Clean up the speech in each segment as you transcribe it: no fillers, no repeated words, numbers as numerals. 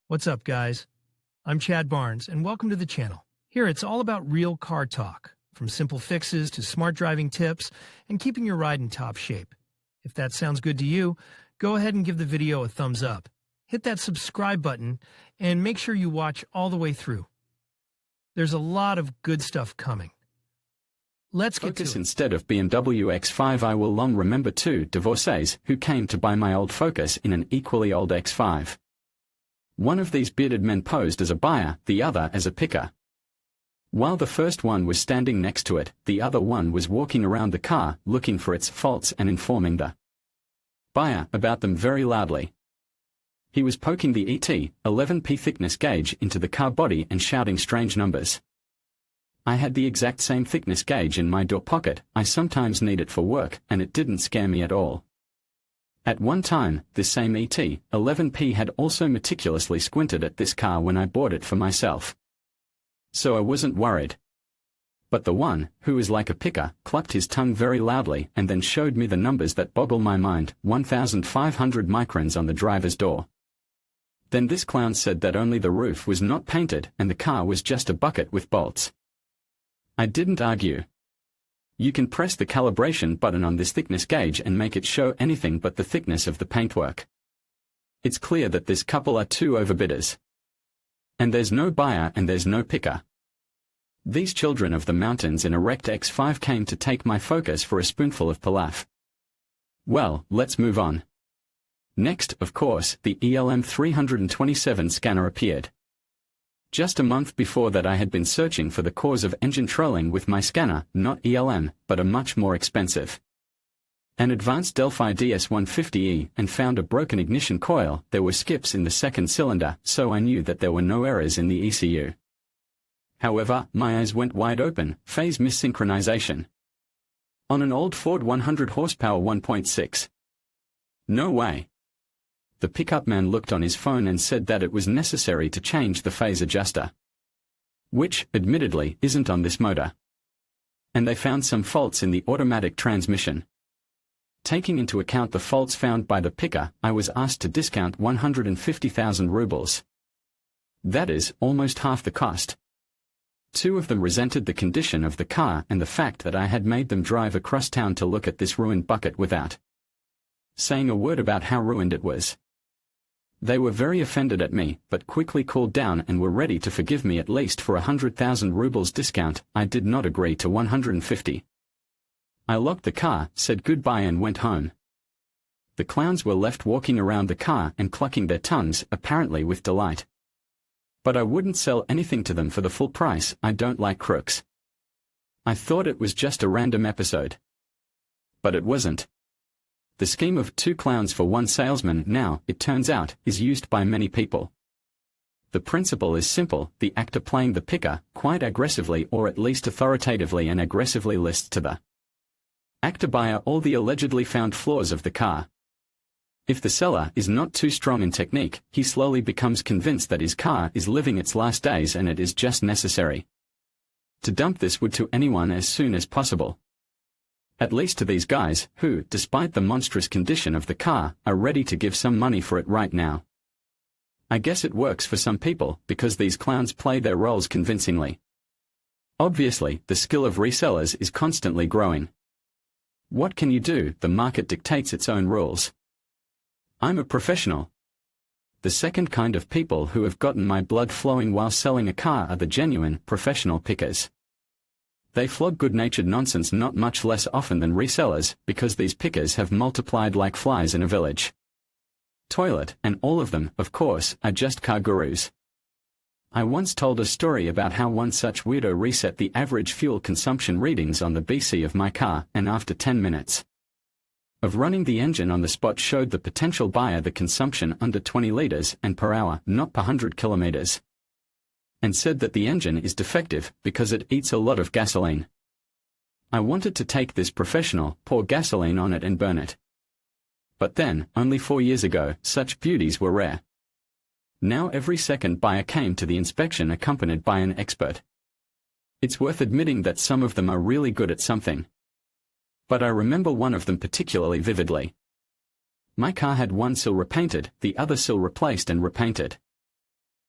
What's up, guys? I'm Chad Barnes, and welcome to the channel. Here, it's all about real car talk, from simple fixes to smart driving tips and keeping your ride in top shape. If that sounds good to you, go ahead and give the video a thumbs up. Hit that subscribe button and make sure you watch all the way through. There's a lot of good stuff coming. Let's get to it. Instead of BMW X5, I will long remember two divorcees who came to buy my old Focus in an equally old X5. One of these bearded men posed as a buyer, the other as a picker. While the first one was standing next to it, the other one was walking around the car, looking for its faults and informing the buyer about them very loudly. He was poking the ET 11P thickness gauge into the car body and shouting strange numbers. I had the exact same thickness gauge in my door pocket. I sometimes need it for work, and it didn't scare me at all. At one time, this same ET 11P had also meticulously squinted at this car when I bought it for myself. So I wasn't worried. But the one, who is like a picker, clucked his tongue very loudly and then showed me the numbers that boggle my mind, 1,500 microns on the driver's door. Then this clown said that only the roof was not painted and the car was just a bucket with bolts. I didn't argue. You can press the calibration button on this thickness gauge and make it show anything but the thickness of the paintwork. It's clear that this couple are two overbidders. And there's no buyer and there's no picker. These children of the mountains in a wrecked X5 came to take my Focus for a spoonful of pilaf. Well, let's move on. Next, of course, the ELM 327 scanner appeared. Just a month before that I had been searching for the cause of engine trolling with my scanner, not ELM, but a much more expensive, an advanced Delphi DS150E, and found a broken ignition coil. There were skips in the second cylinder, so I knew that there were no errors in the ECU. However, my eyes went wide open. Phase missynchronization. On an old Ford 100 horsepower 1.6. No way. The pickup man looked on his phone and said that it was necessary to change the phase adjuster, which, admittedly, isn't on this motor. And they found some faults in the automatic transmission. Taking into account the faults found by the picker, I was asked to discount 150,000 rubles. That is, almost half the cost. Two of them resented the condition of the car and the fact that I had made them drive across town to look at this ruined bucket without saying a word about how ruined it was. They were very offended at me, but quickly cooled down and were ready to forgive me at least for 100,000 rubles discount. I did not agree to 150. I locked the car, said goodbye and went home. The clowns were left walking around the car and clucking their tongues, apparently with delight. But I wouldn't sell anything to them for the full price. I don't like crooks. I thought it was just a random episode. But it wasn't. The scheme of two clowns for one salesman now, it turns out, is used by many people. The principle is simple: the actor playing the picker, quite aggressively or at least authoritatively and aggressively lists to the actor buyer all the allegedly found flaws of the car. If the seller is not too strong in technique, he slowly becomes convinced that his car is living its last days and it is just necessary to dump this wood to anyone as soon as possible. At least to these guys, who, despite the monstrous condition of the car, are ready to give some money for it right now. I guess it works for some people, because these clowns play their roles convincingly. Obviously, the skill of resellers is constantly growing. What can you do? The market dictates its own rules. I'm a professional. The second kind of people who have gotten my blood flowing while selling a car are the genuine, professional pickers. They flog good-natured nonsense not much less often than resellers, because these pickers have multiplied like flies in a village toilet, and all of them, of course, are just car gurus. I once told a story about how one such weirdo reset the average fuel consumption readings on the BC of my car, and after 10 minutes of running the engine on the spot showed the potential buyer the consumption under 20 liters and per hour, not per 100 kilometers. And said that the engine is defective because it eats a lot of gasoline. I wanted to take this professional, pour gasoline on it and burn it. But then, only 4 years ago, such beauties were rare. Now every second buyer came to the inspection accompanied by an expert. It's worth admitting that some of them are really good at something. But I remember one of them particularly vividly. My car had one sill repainted, the other sill replaced and repainted.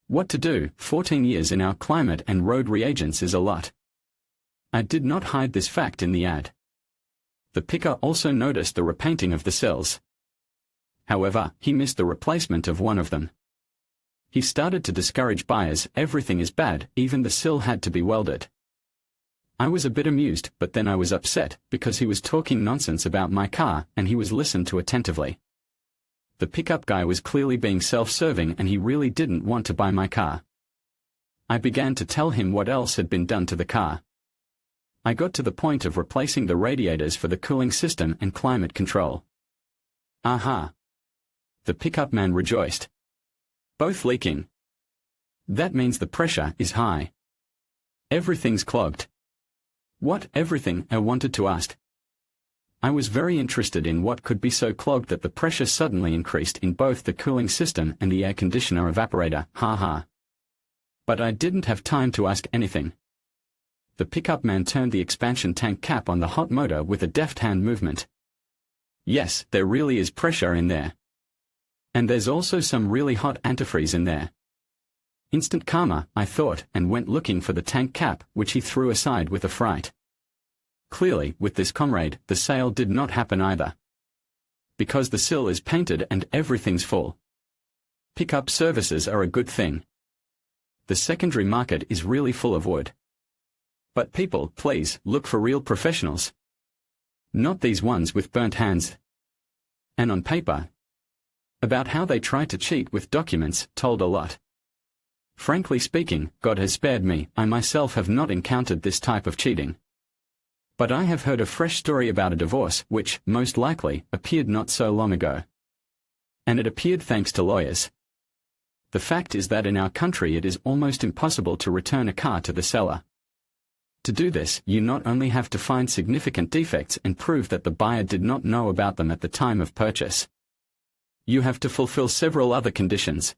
What to do? 14 years in our climate and road reagents is a lot. I did not hide this fact in the ad. The picker also noticed the repainting of the cells. However, he missed the replacement of one of them. He started to discourage buyers. Everything is bad, even the sill had to be welded. I was a bit amused, but then I was upset, because he was talking nonsense about my car, and he was listened to attentively. The pickup guy was clearly being self-serving and he really didn't want to buy my car. I began to tell him what else had been done to the car. I got to the point of replacing the radiators for the cooling system and climate control. Aha! The pickup man rejoiced. Both leaking. That means the pressure is high. Everything's clogged. What everything? I wanted to ask. I was very interested in what could be so clogged that the pressure suddenly increased in both the cooling system and the air conditioner evaporator, ha. But I didn't have time to ask anything. The pickup man turned the expansion tank cap on the hot motor with a deft hand movement. Yes, there really is pressure in there. And there's also some really hot antifreeze in there. Instant karma, I thought, and went looking for the tank cap, which he threw aside with a fright. Clearly, with this comrade, the sale did not happen either. Because the sill is painted and everything's full. Pickup services are a good thing. The secondary market is really full of wood. But people, please, look for real professionals. Not these ones with burnt hands. And on paper. About how they try to cheat with documents told a lot. Frankly speaking, God has spared me. I myself have not encountered this type of cheating. But I have heard a fresh story about a divorce which, most likely, appeared not so long ago. And it appeared thanks to lawyers. The fact is that in our country it is almost impossible to return a car to the seller. To do this, you not only have to find significant defects and prove that the buyer did not know about them at the time of purchase. You have to fulfill several other conditions.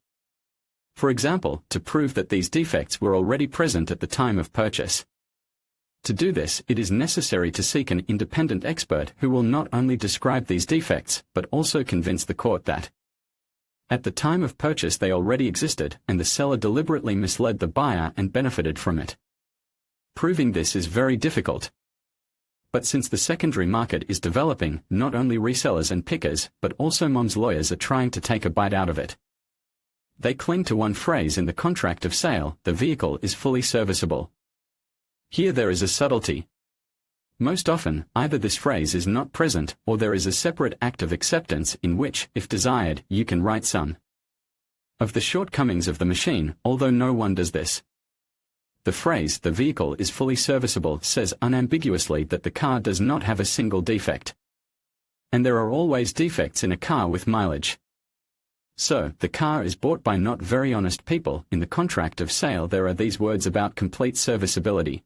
For example, to prove that these defects were already present at the time of purchase. To do this, it is necessary to seek an independent expert who will not only describe these defects, but also convince the court that at the time of purchase they already existed, and the seller deliberately misled the buyer and benefited from it. Proving this is very difficult. But since the secondary market is developing, not only resellers and pickers, but also mom's lawyers are trying to take a bite out of it. They cling to one phrase in the contract of sale: the vehicle is fully serviceable. Here there is a subtlety. Most often, either this phrase is not present, or there is a separate act of acceptance in which, if desired, you can write some of the shortcomings of the machine, although no one does this. The phrase, the vehicle is fully serviceable, says unambiguously that the car does not have a single defect. And there are always defects in a car with mileage. So, the car is bought by not very honest people. In the contract of sale there are these words about complete serviceability.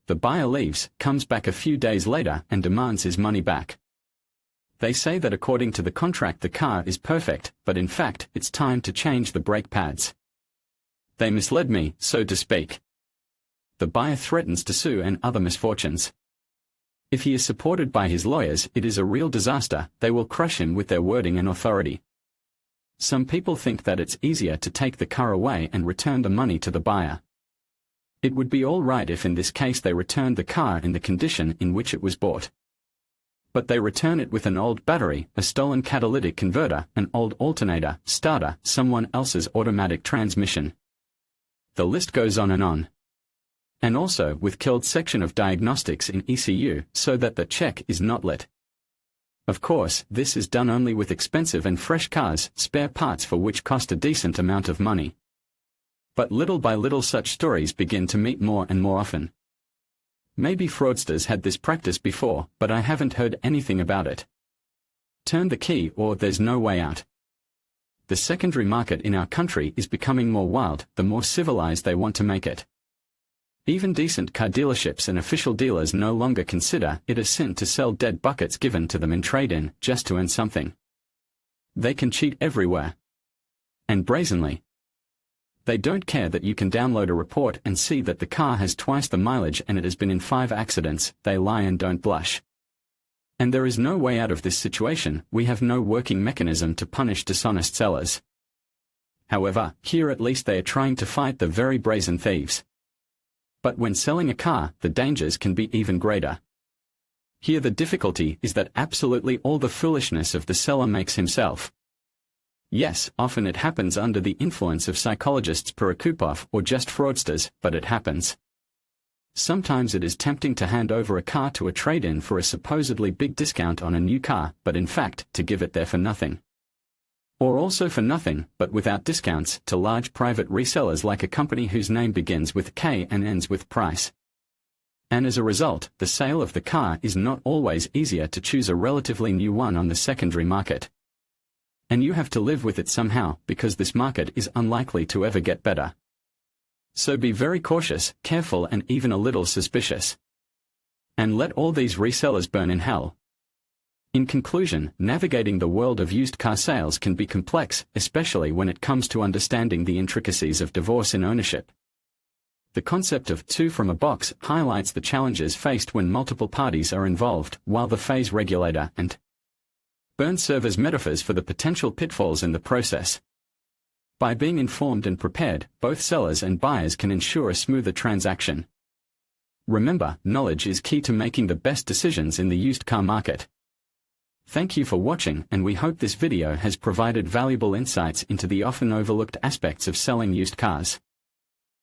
The buyer leaves, comes back a few days later, and demands his money back. They say that according to the contract the car is perfect, but in fact, it's time to change the brake pads. They misled me, so to speak. The buyer threatens to sue and other misfortunes. If he is supported by his lawyers, it is a real disaster. They will crush him with their wording and authority. Some people think that it's easier to take the car away and return the money to the buyer. It would be all right if in this case they returned the car in the condition in which it was bought. But they return it with an old battery, a stolen catalytic converter, an old alternator, starter, someone else's automatic transmission. The list goes on. And also with killed section of diagnostics in ECU, so that the check is not lit. Of course, this is done only with expensive and fresh cars, spare parts for which cost a decent amount of money. But little by little such stories begin to meet more and more often. Maybe fraudsters had this practice before, but I haven't heard anything about it. Turn the key or there's no way out. The secondary market in our country is becoming more wild, the more civilized they want to make it. Even decent car dealerships and official dealers no longer consider it a sin to sell dead buckets given to them in trade-in, just to earn something. They can cheat everywhere. And brazenly. They don't care that you can download a report and see that the car has twice the mileage and it has been in 5 accidents. They lie and don't blush. And there is no way out of this situation. We have no working mechanism to punish dishonest sellers. However, here at least they are trying to fight the very brazen thieves. But when selling a car, the dangers can be even greater. Here the difficulty is that absolutely all the foolishness of the seller makes himself. Yes, often it happens under the influence of psychologists Perekupov or just fraudsters, but it happens. Sometimes it is tempting to hand over a car to a trade-in for a supposedly big discount on a new car, but in fact, to give it there for nothing. Or also for nothing, but without discounts, to large private resellers like a company whose name begins with K and ends with price. And as a result, the sale of the car is not always easier to choose a relatively new one on the secondary market. And you have to live with it somehow, because this market is unlikely to ever get better. So be very cautious, careful, and even a little suspicious. And let all these resellers burn in hell. In conclusion, navigating the world of used car sales can be complex, especially when it comes to understanding the intricacies of divorce in ownership. The concept of two from a box highlights the challenges faced when multiple parties are involved, while the phase regulator and burn serve as metaphors for the potential pitfalls in the process. By being informed and prepared, both sellers and buyers can ensure a smoother transaction. Remember, knowledge is key to making the best decisions in the used car market. Thank you for watching, and we hope this video has provided valuable insights into the often overlooked aspects of selling used cars.